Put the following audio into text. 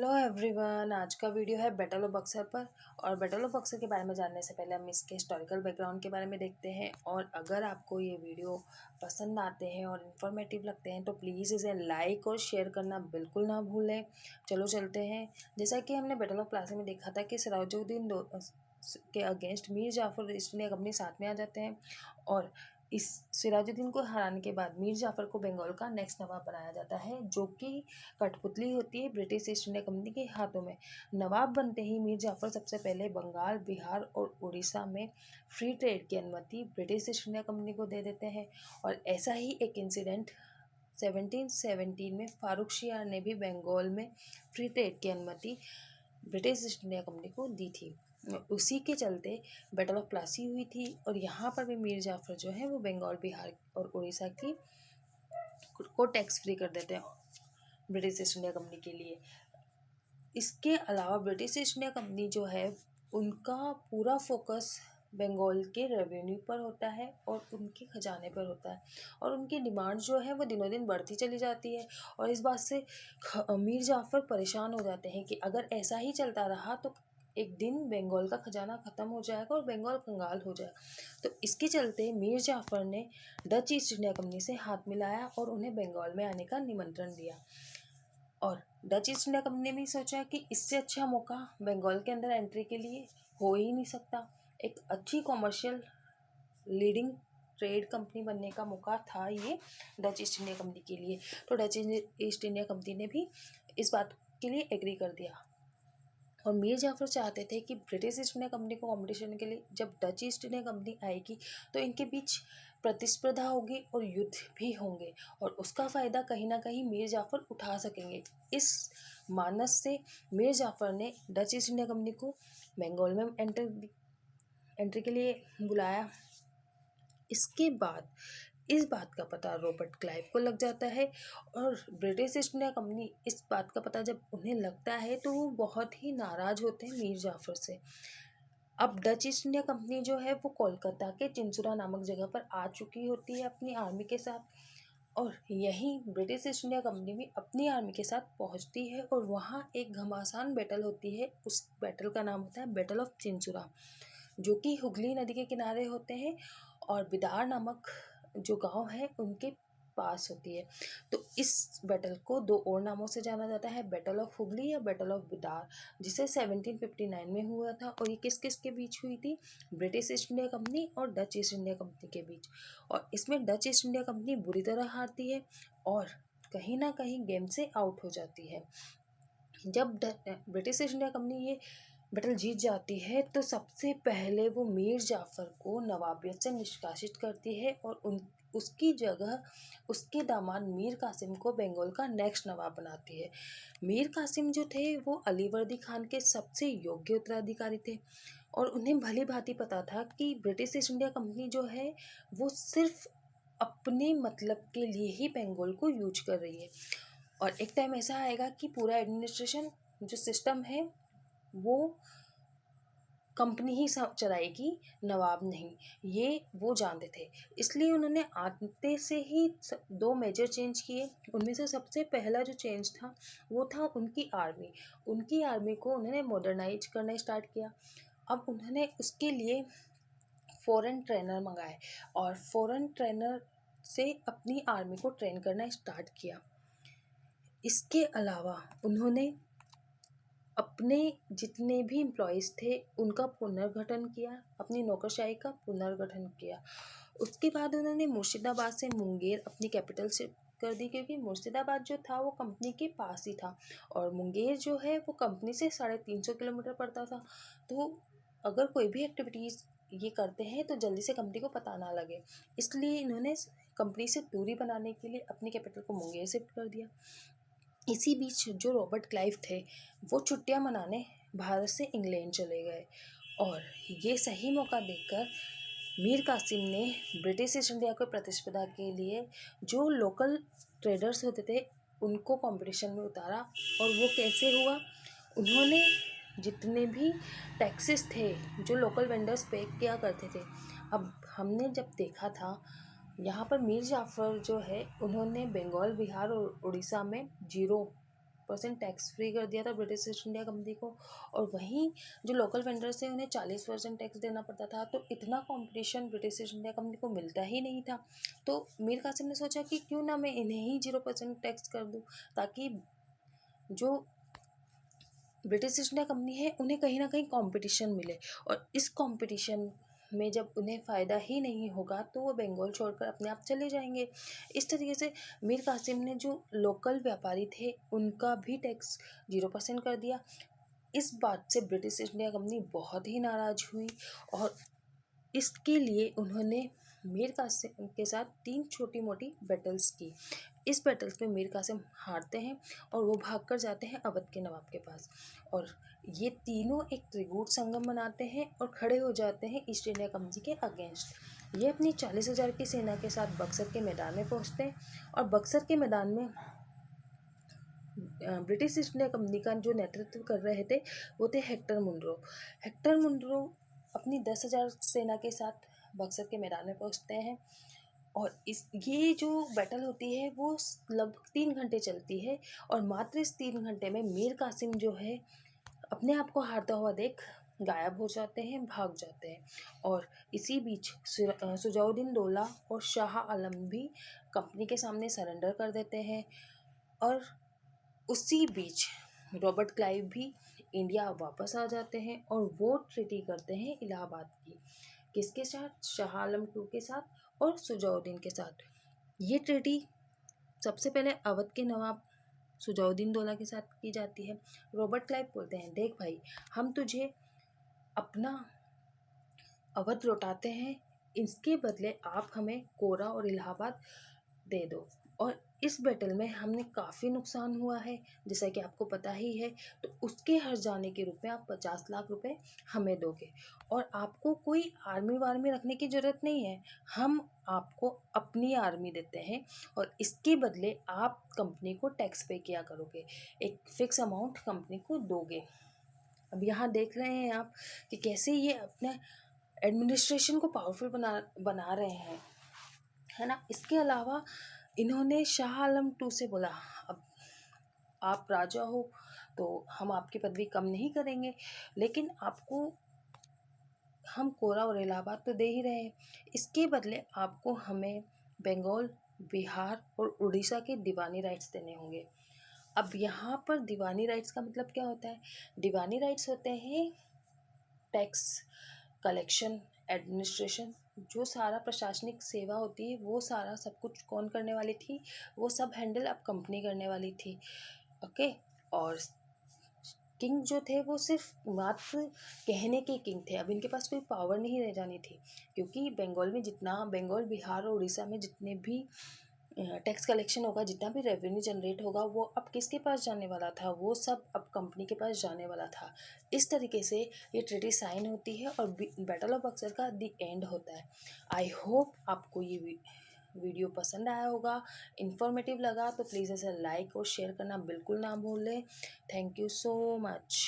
Hello everyone. आज का video है बैटल ऑफ बक्सर पर। और बैटल ऑफ बक्सर के बारे में जानने से पहले हम इसके हिस्टोरिकल बैकग्राउंड के बारे में देखते हैं। और अगर आपको ये वीडियो पसंद आते हैं और इन्फॉर्मेटिव लगते हैं तो प्लीज़ इसे लाइक और शेयर करना बिल्कुल ना भूलें। चलो चलते हैं। जैसा कि हमने बैटल ऑफ प्लासी में देखा था कि सिराजुद्दीन के against Mir Jafar east India company साथ में आ जाते हैं। और इस सिराजुद्दीन को हराने के बाद मीर जाफ़र को बंगाल का नेक्स्ट नवाब बनाया जाता है, जो कि कठपुतली होती है ब्रिटिश ईस्ट इंडिया कंपनी के हाथों में। नवाब बनते ही मीर जाफ़र सबसे पहले बंगाल, बिहार और उड़ीसा में फ्री ट्रेड की अनुमति ब्रिटिश ईस्ट इंडिया कंपनी को दे देते हैं। और ऐसा ही एक इंसिडेंट 1717 में फारूक शियार ने भी बंगाल में फ्री ट्रेड की अनुमति ब्रिटिश ईस्ट इंडिया कंपनी को दी थी। उसी के चलते बैटल ऑफ प्लासी हुई थी। और यहाँ पर भी मीर जाफ़र जो है वो बंगाल, बिहार और उड़ीसा की को टैक्स फ्री कर देते हैं ब्रिटिश ईस्ट इंडिया कंपनी के लिए। इसके अलावा ब्रिटिश ईस्ट इंडिया कंपनी जो है उनका पूरा फोकस बंगाल के रेवेन्यू पर होता है और उनके खजाने पर होता है। और उनकी डिमांड जो है वो दिनों दिन बढ़ती चली जाती है। और इस बात से मीर जाफ़र परेशान हो जाते हैं कि अगर ऐसा ही चलता रहा तो एक दिन बंगाल का खजाना ख़त्म हो जाएगा और बंगाल कंगाल हो जाएगा। तो इसके चलते मीर जाफ़र ने डच ईस्ट इंडिया कंपनी से हाथ मिलाया और उन्हें बंगाल में आने का निमंत्रण दिया। और डच ईस्ट इंडिया कंपनी ने भी सोचा कि इससे अच्छा मौका बंगाल के अंदर एंट्री के लिए हो ही नहीं सकता। एक अच्छी कॉमर्शियल लीडिंग ट्रेड कंपनी बनने का मौका था ये डच ईस्ट इंडिया कंपनी के लिए। तो डच ईस्ट इंडिया कंपनी ने भी इस बात के लिए एग्री कर दिया। और मीर जाफ़र चाहते थे कि ब्रिटिश ईस्ट इंडिया कंपनी को कंपटीशन के लिए जब डच ईस्ट इंडिया कंपनी आएगी तो इनके बीच प्रतिस्पर्धा होगी और युद्ध भी होंगे और उसका फ़ायदा कहीं ना कहीं मीर जाफ़र उठा सकेंगे। इस मानस से मीर जाफ़र ने डच ईस्ट इंडिया कंपनी को बंगाल में एंट्री के लिए बुलाया। इसके बाद इस बात का पता रॉबर्ट क्लाइव को लग जाता है। और ब्रिटिश ईस्ट इंडिया कंपनी इस बात का पता जब उन्हें लगता है तो वो बहुत ही नाराज़ होते हैं मीर जाफ़र से। अब डच ईस्ट इंडिया कंपनी जो है वो कोलकाता के चिंचुरा नामक जगह पर आ चुकी होती है अपनी आर्मी के साथ। और यहीं ब्रिटिश ईस्ट इंडिया कंपनी भी अपनी आर्मी के साथ पहुंचती है और वहाँ एक घमासान बैटल होती है। उस बैटल का नाम होता है बैटल ऑफ चिंचुरा, जो कि हुगली नदी के किनारे होते हैं और बिदार नामक जो गांव है उनके पास होती है। तो इस बैटल को दो और नामों से जाना जाता है, बैटल ऑफ हुगली या बैटल ऑफ बिदार, जिसे 1759 में हुआ था। और ये किस किस के बीच हुई थी? ब्रिटिश ईस्ट इंडिया कंपनी और डच ईस्ट इंडिया कंपनी के बीच। और इसमें डच ईस्ट इंडिया कंपनी बुरी तरह हारती है और कहीं ना कहीं गेम से आउट हो जाती है। जब ब्रिटिश ईस्ट इंडिया कंपनी ये बैटल जीत जाती है तो सबसे पहले वो मीर जाफ़र को नवाबियत से निष्कासित करती है और उसकी जगह उसके दामाद मीर कासिम को बंगाल का नेक्स्ट नवाब बनाती है। मीर कासिम जो थे वो अलीवर्दी खान के सबसे योग्य उत्तराधिकारी थे और उन्हें भली भांति पता था कि ब्रिटिश ईस्ट इंडिया कंपनी जो है वो सिर्फ अपने मतलब के लिए ही बंगाल को यूज कर रही है। और एक टाइम ऐसा आएगा कि पूरा एडमिनिस्ट्रेशन जो सिस्टम है वो कंपनी ही सब चलाएगी, नवाब नहीं। ये वो जानते थे, इसलिए उन्होंने आते से ही दो मेजर चेंज किए। उनमें से सबसे पहला जो चेंज था वो था उनकी आर्मी को उन्होंने मॉडर्नाइज करना स्टार्ट किया। अब उन्होंने उसके लिए फॉरेन ट्रेनर मंगाए और फॉरेन ट्रेनर से अपनी आर्मी को ट्रेन करना स्टार्ट किया। इसके अलावा उन्होंने अपने जितने भी एम्प्लॉयज़ थे उनका पुनर्गठन किया, अपनी नौकरशाही का पुनर्गठन किया। उसके बाद उन्होंने मुर्शिदाबाद से मुंगेर अपनी कैपिटल शिफ्ट कर दी, क्योंकि मुर्शिदाबाद जो था वो कंपनी के पास ही था और मुंगेर जो है वो कंपनी से 350 किलोमीटर पड़ता था। तो अगर कोई भी एक्टिविटीज़ ये करते हैं तो जल्दी से कंपनी को पता ना लगे, इसलिए इन्होंने कंपनी से दूरी बनाने के लिए अपनी कैपिटल को मुंगेर शिफ्ट कर दिया। इसी बीच जो रॉबर्ट क्लाइव थे वो छुट्टियां मनाने भारत से इंग्लैंड चले गए। और ये सही मौका देखकर मीर कासिम ने ब्रिटिश ईस्ट इंडिया को प्रतिस्पर्धा के लिए जो लोकल ट्रेडर्स होते थे उनको कंपटीशन में उतारा। और वो कैसे हुआ? उन्होंने जितने भी टैक्सेस थे जो लोकल वेंडर्स पे किया करते थे, अब हमने जब देखा था यहाँ पर मीर जाफ़र जो है उन्होंने बंगाल, बिहार और उड़ीसा में जीरो 60% टैक्स फ्री कर दिया था ब्रिटिश ईस्ट इंडिया कंपनी को, और वहीं जो लोकल वेंडर्स थे उन्हें 40% टैक्स देना पड़ता था। तो इतना competition British east India company को मिलता ही नहीं था। तो मीर कासिम ने सोचा कि क्यों ना मैं इन्हें ही 0% टैक्स कर दूँ, ताकि जो ब्रिटिश ईस्ट इंडिया कंपनी है उन्हें कहीं ना कहीं कंपटीशन मिले, और इस कंपटीशन में जब उन्हें फ़ायदा ही नहीं होगा तो वो बंगाल छोड़कर अपने आप चले जाएंगे। इस तरीके से मीर कासिम ने जो लोकल व्यापारी थे उनका भी टैक्स 0% कर दिया। इस बात से ब्रिटिश ईस्ट इंडिया कंपनी बहुत ही नाराज़ हुई, और इसके लिए उन्होंने मीर कासिम के साथ 3 छोटी मोटी बैटल्स की। इस बैटल्स में मीर कासिम हारते हैं और वो भागकर जाते हैं अवध के नवाब के पास, और ये तीनों एक त्रिकूट संगम बनाते हैं और खड़े हो जाते हैं ईस्ट इंडिया कंपनी के अगेंस्ट। ये अपनी 40,000 की सेना के साथ बक्सर के मैदान में पहुंचते हैं, और बक्सर के मैदान में ब्रिटिश ईस्ट इंडिया कंपनी का जो नेतृत्व कर रहे थे वो थे हेक्टर मुनरो। हेक्टर मुनरो अपनी 10,000 सेना के साथ बक्सर के मैदान में पहुंचते हैं, और ये जो बैटल होती है वो लगभग 3 घंटे चलती है, और मात्र इस 3 घंटे में मीर कासिम जो है अपने आप को हारता हुआ देख गायब हो जाते हैं, भाग जाते हैं। और इसी बीच सुजाउद्दीन दौला और शाह आलम भी कंपनी के सामने सरेंडर कर देते हैं, और उसी बीच रॉबर्ट क्लाइव भी इंडिया वापस आ जाते हैं, और वो ट्रीटी करते हैं इलाहाबाद की। किसके साथ? शाह आलम के साथ और सुजाउद्दीन के साथ। ये ट्रीटी सबसे पहले अवध के नवाब सुजाउद्दीन दौला के साथ की जाती है। रॉबर्ट क्लाइव बोलते हैं, देख भाई, हम तुझे अपना अवध लौटाते हैं, इसके बदले आप हमें कोरा और इलाहाबाद दे दो। और इस बैटल में हमने काफ़ी नुकसान हुआ है, जैसा कि आपको पता ही है, तो उसके हर जाने के रूप में आप 50 लाख रुपए हमें दोगे, और आपको कोई आर्मी वार्मी रखने की ज़रूरत नहीं है, हम आपको अपनी आर्मी देते हैं, और इसके बदले आप कंपनी को टैक्स पे किया करोगे, एक फ़िक्स अमाउंट कंपनी को दोगे। अब यहाँ देख रहे हैं आप कि कैसे ये अपने एडमिनिस्ट्रेशन को पावरफुल बना रहे हैं, है ना। इसके अलावा इन्होंने शाह आलम टू से बोला, अब आप राजा हो तो हम आपकी पदवी कम नहीं करेंगे, लेकिन आपको हम कोरा और इलाहाबाद तो दे ही रहे हैं, इसके बदले आपको हमें बंगाल, बिहार और उड़ीसा के दीवानी राइट्स देने होंगे। अब यहाँ पर दीवानी राइट्स का मतलब क्या होता है? दीवानी राइट्स होते हैं टैक्स कलेक्शन, एडमिनिस्ट्रेशन, जो सारा प्रशासनिक सेवा होती है वो सारा सब कुछ कौन करने वाली थी? वो सब हैंडल अब कंपनी करने वाली थी। ओके। और किंग जो थे वो सिर्फ मात्र कहने के किंग थे, अब इनके पास कोई पावर नहीं रह जानी थी, क्योंकि बंगाल में जितना, बंगाल, बिहार और उड़ीसा में जितने भी टैक्स कलेक्शन होगा, जितना भी रेवेन्यू जनरेट होगा, वो अब किसके पास जाने वाला था? वो सब अब कंपनी के पास जाने वाला था। इस तरीके से ये ट्रीटी साइन होती है और बैटल ऑफ बक्सर का दी एंड होता है। आई होप आपको ये वीडियो पसंद आया होगा, इन्फॉर्मेटिव लगा तो प्लीज़ इसे लाइक और शेयर करना बिल्कुल ना भूलें। Thank you so much.